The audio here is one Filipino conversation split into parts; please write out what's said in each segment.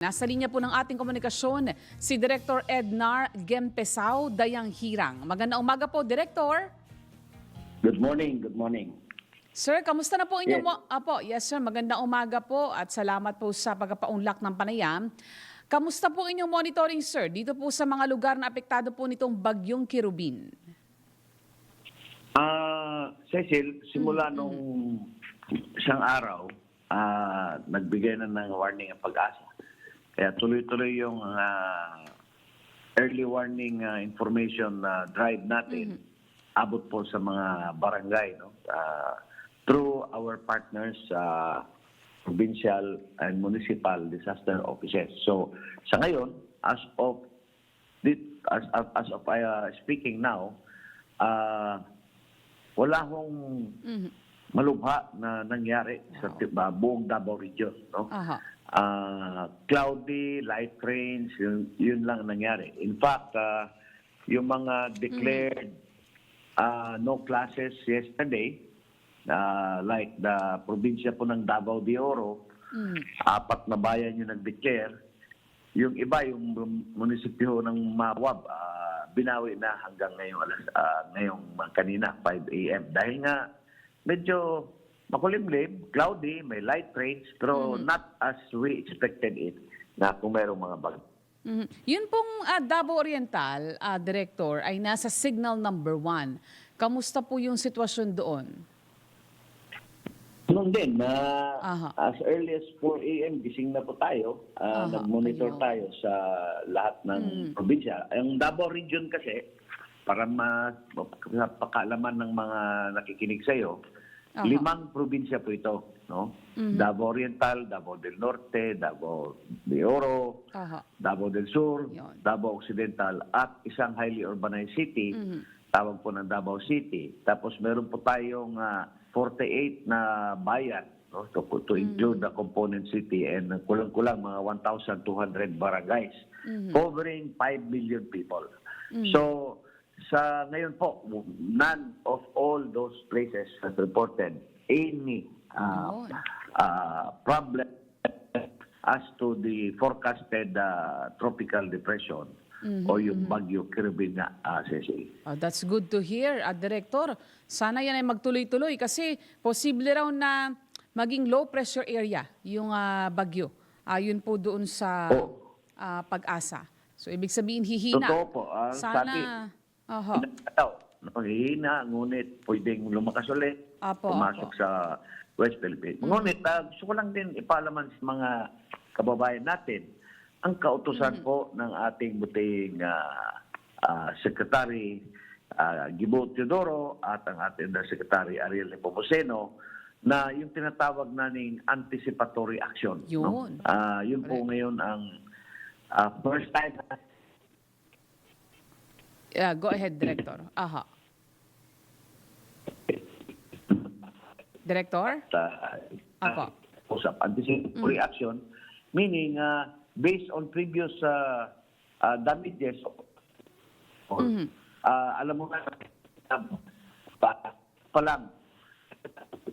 Nasa linya po ng ating komunikasyon si Director Ednar Gempesao Dayang Hirang. Magandang umaga po, Director. Good morning, good morning. Sir, kamusta na po inyong... Yes. Yes sir, magandang umaga po at salamat po sa pagpapaunlak ng panayam. Kamusta po inyong monitoring, sir, dito po sa mga lugar na apektado po nitong bagyong Kirubin? Cecil, simula nung isang araw, nagbigay na ng warning ang Pag-asa. Kaya tuloy-tuloy yung early warning information drive natin abot po sa mga barangay, no? Through our partners, provincial and municipal disaster offices. So sa ngayon, as of speaking now, wala hong malubha na nangyari sa buong Davao region, no? Cloudy, light rains, yun lang nangyari. In fact, yung mga declared no classes yesterday, like the probinsya po ng Davao de Oro, 4 na bayan yung nag-declare. Yung iba, yung munisipyo ng Mawab, binawi na hanggang ngayong kanina, 5 a.m. Dahil nga, medyo makulimlim, cloudy, may light rains, pero not as we expected it na kung mayroong mga bagyo. Yun pong Davao Oriental, Director, ay nasa signal number 1. Kamusta po yung sitwasyon doon? Noon din, as early as 4 a.m., gising na po tayo. Nag-monitor tayo sa lahat ng probinsya. Ang Davao region kasi, para mapakaalaman ng mga nakikinig sa'yo, 5 probinsya po ito, no? Davao Oriental, Davao del Norte, Davao de Oro, Davao del Sur, Davao Occidental, at isang highly urbanized city, tawag po ng Davao City. Tapos meron po tayong 48 na bayan, no? To include the component city, and kulang-kulang mga 1,200 barangays, covering 5 million people. So, sa ngayon po, none of all those places has reported any problem as to the forecasted tropical depression o yung bagyo Kirubin nga, Cecil. That's good to hear, Director. Sana yan ay magtuloy-tuloy kasi posible raw na maging low pressure area yung bagyo. Ayon po doon sa Pag-asa. So, ibig sabihin hihina. Totoo po. Sana... Hihina, ngunit pwedeng lumakas ulit, pumasok sa West Philippines. Ngunit gusto ko lang din ipalaman sa mga kababayan natin, ang kautusan po ng ating buting Secretary Gibo Teodoro at ang ating Secretary Ariel Nepomuceno na yung tinatawag nating anticipatory action. Yun. No? Yun po ngayon ang first time. Go ahead, Director. Director? Anticipatory action, meaning based on previous damages, alam mo na, pa lang,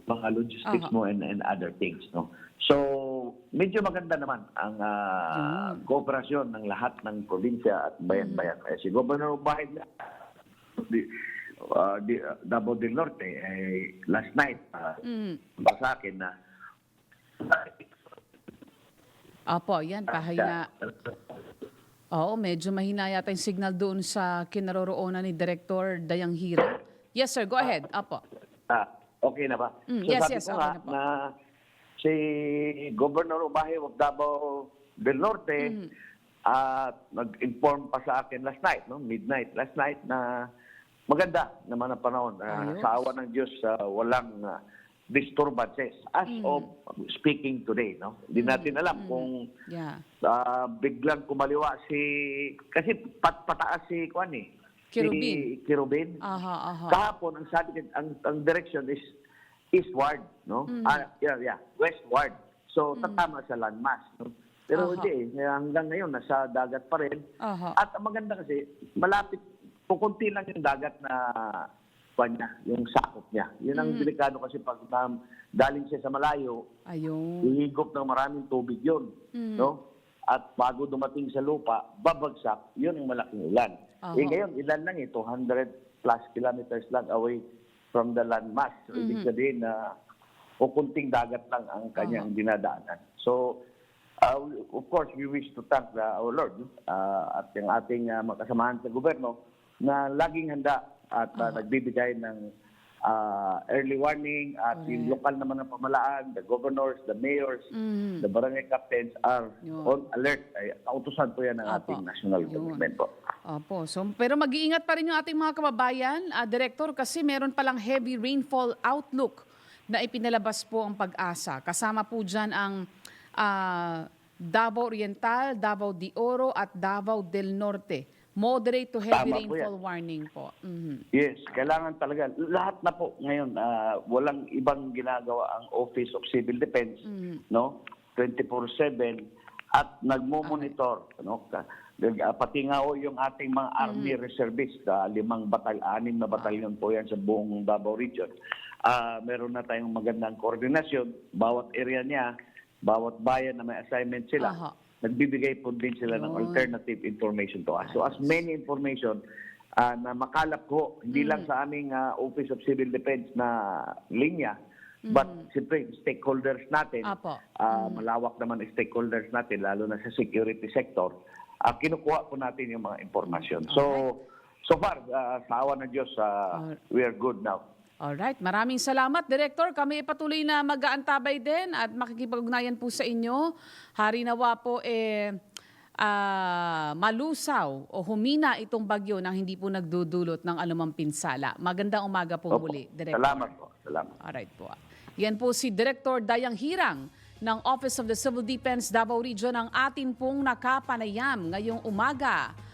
mga logistics mo and other things, no? So, medyo maganda naman ang kooperasyon ng lahat ng probinsya at bayan-bayan. Si Governor Bahid Davao del Norte, last night, sa akin na yan, pahina. Medyo mahina yata yung signal doon sa kinaroroonan ni Director Dayang Hirang. Yes, sir. Go ahead. Okay na ba? Yes, sabi ko okay na po. na si Governor Bahid of Davao del Norte nag-inform pa sa akin last night, no? Midnight last night, na maganda naman ang panahon. Sa awa ng Diyos, walang disturbances as of speaking today, no? Hindi natin alam kung biglang kumaliwa kasi pataas si Kirubin. Si Kirubin. Kahapon ang direction is eastward, no? Westward. So tatama sa landmass, no? Pero hindi, hanggang ngayon nasa dagat pa rin. At ang maganda kasi malapit, kukunti lang yung dagat na yung sakop niya. Yun ang delikado kasi pag daling siya sa malayo, hihigop ng maraming tubig yun. No? at bago dumating sa lupa, babagsak, yun ang malaking ulan. Oho. Ngayon, ilan lang 200 plus kilometers lang away from the landmass. So, ibig sabihin na kunting dagat lang ang kanyang dinadaanan. So, of course, we wish to thank our Lord at yung ating makasamahan sa gobyerno na laging handa at nagbibigay ng early warning at yung lokal naman ng pamalaan, the governors, the mayors, the barangay captains are on alert. Ay, kautusan po yan ng ating national government po. Opo. So, pero mag-iingat pa rin yung ating mga kababayan, Director, kasi meron palang heavy rainfall outlook na ipinalabas po ang Pag-asa. Kasama po dyan ang Davao Oriental, Davao de Oro at Davao del Norte. Moderate to heavy Tama po rainfall warning po. Yes, kailangan talaga. Lahat na po ngayon, walang ibang ginagawa ang Office of Civil Defense, no? 24/7 at nagmo-monitor, no? Pati nga yung ating mga Army Reservists, 6 na batalyon po yan sa buong Davao Region. Meron na tayong magandang koordinasyon, bawat area niya, bawat bayan na may assignment sila. Nagbibigay po din sila ng alternative information to us. So as many information na makalap ko, hindi lang sa aming Office of Civil Defense na linya, but siyempre stakeholders natin, malawak naman ang stakeholders natin, lalo na sa security sector, kinukuha po natin yung mga informasyon. So far, sa awa ng Diyos, we are good now. Alright, maraming salamat, Director. Kami patuloy na mag-aantabay din at makikipag-ugnayan po sa inyo. Hari nawa po malusaw o humina itong bagyo nang hindi po nagdudulot ng anumang pinsala. Magandang umaga po muli, Director. Salamat po. Salamat. Alright po. Yan po si Director Dayang Hirang ng Office of the Civil Defense Davao Region ang atin pong nakapanayam ngayong umaga.